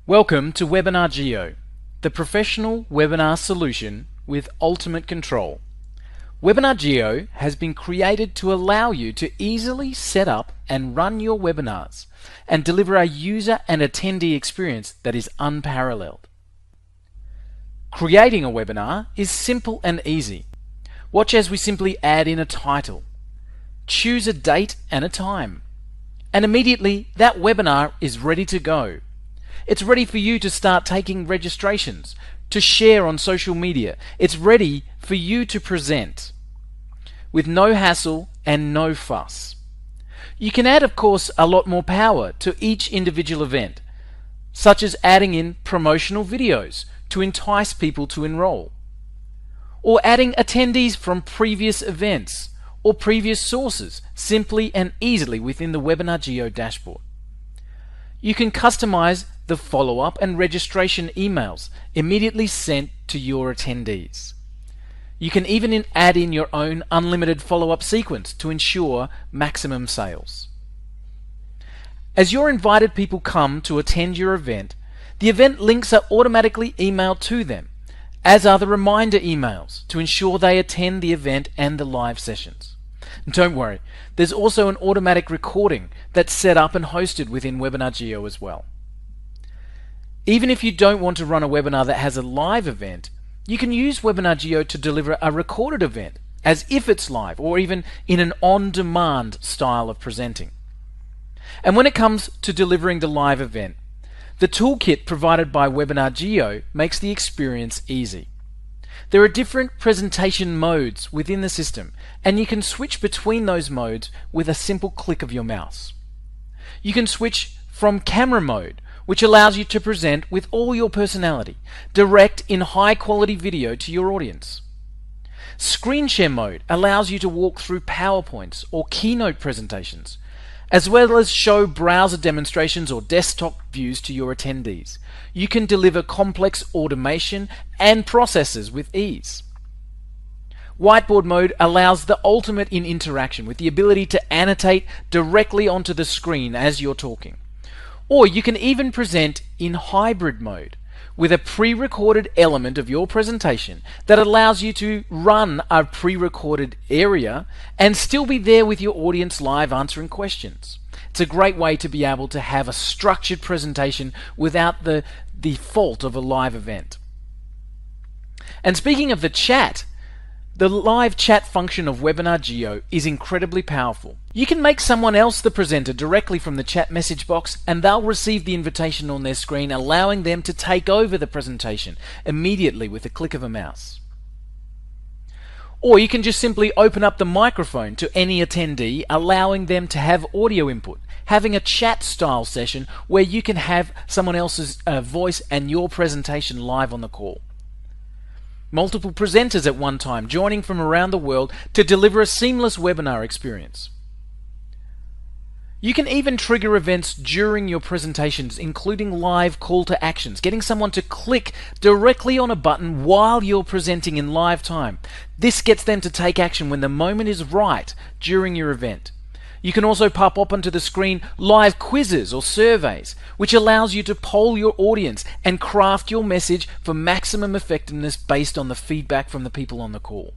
Welcome to Webinar JEO, the professional webinar solution with ultimate control. Webinar JEO has been created to allow you to easily set up and run your webinars and deliver a user and attendee experience that is unparalleled. Creating a webinar is simple and easy. Watch as we simply add in a title, choose a date and a time, and immediately that webinar is ready to go. It's ready for you to start taking registrations, to share on social media. It's ready for you to present with no hassle and no fuss. You can add, of course, a lot more power to each individual event, such as adding in promotional videos to entice people to enroll, or adding attendees from previous events or previous sources simply and easily within the Webinar JEO dashboard. You can customize the follow-up and registration emails immediately sent to your attendees. You can even add in your own unlimited follow-up sequence to ensure maximum sales. As your invited people come to attend your event, the event links are automatically emailed to them, as are the reminder emails to ensure they attend the event and the live sessions. And don't worry, there's also an automatic recording that's set up and hosted within Webinar JEO as well. Even if you don't want to run a webinar that has a live event, you can use Webinar JEO to deliver a recorded event as if it's live, or even in an on-demand style of presenting. And when it comes to delivering the live event, the toolkit provided by Webinar JEO makes the experience easy. There are different presentation modes within the system, and you can switch between those modes with a simple click of your mouse. You can switch from camera mode, which allows you to present with all your personality, direct in high quality video to your audience. Screen share mode allows you to walk through PowerPoints or keynote presentations, as well as show browser demonstrations or desktop views to your attendees. You can deliver complex automation and processes with ease. Whiteboard mode allows the ultimate in interaction with the ability to annotate directly onto the screen as you're talking. Or you can even present in hybrid mode with a pre-recorded element of your presentation that allows you to run a pre-recorded area and still be there with your audience live answering questions. It's a great way to be able to have a structured presentation without the default of a live event. And speaking of the chat, the live chat function of Webinar JEO is incredibly powerful. You can make someone else the presenter directly from the chat message box, and they'll receive the invitation on their screen, allowing them to take over the presentation immediately with a click of a mouse. Or you can just simply open up the microphone to any attendee, allowing them to have audio input, having a chat style session where you can have someone else's voice and your presentation live on the call. Multiple presenters at one time joining from around the world to deliver a seamless webinar experience. You can even trigger events during your presentations, including live call to actions, getting someone to click directly on a button while you're presenting in live time. This gets them to take action when the moment is right during your event. You can also pop up onto the screen live quizzes or surveys, which allows you to poll your audience and craft your message for maximum effectiveness based on the feedback from the people on the call.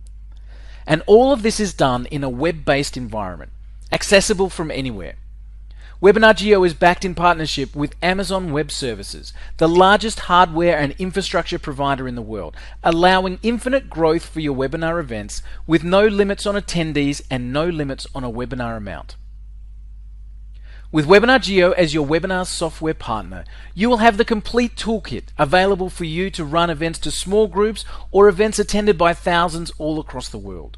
And all of this is done in a web-based environment, accessible from anywhere. Webinar JEO is backed in partnership with Amazon Web Services, the largest hardware and infrastructure provider in the world, allowing infinite growth for your webinar events with no limits on attendees and no limits on a webinar amount. With Webinar JEO as your webinar software partner, you will have the complete toolkit available for you to run events to small groups or events attended by thousands all across the world.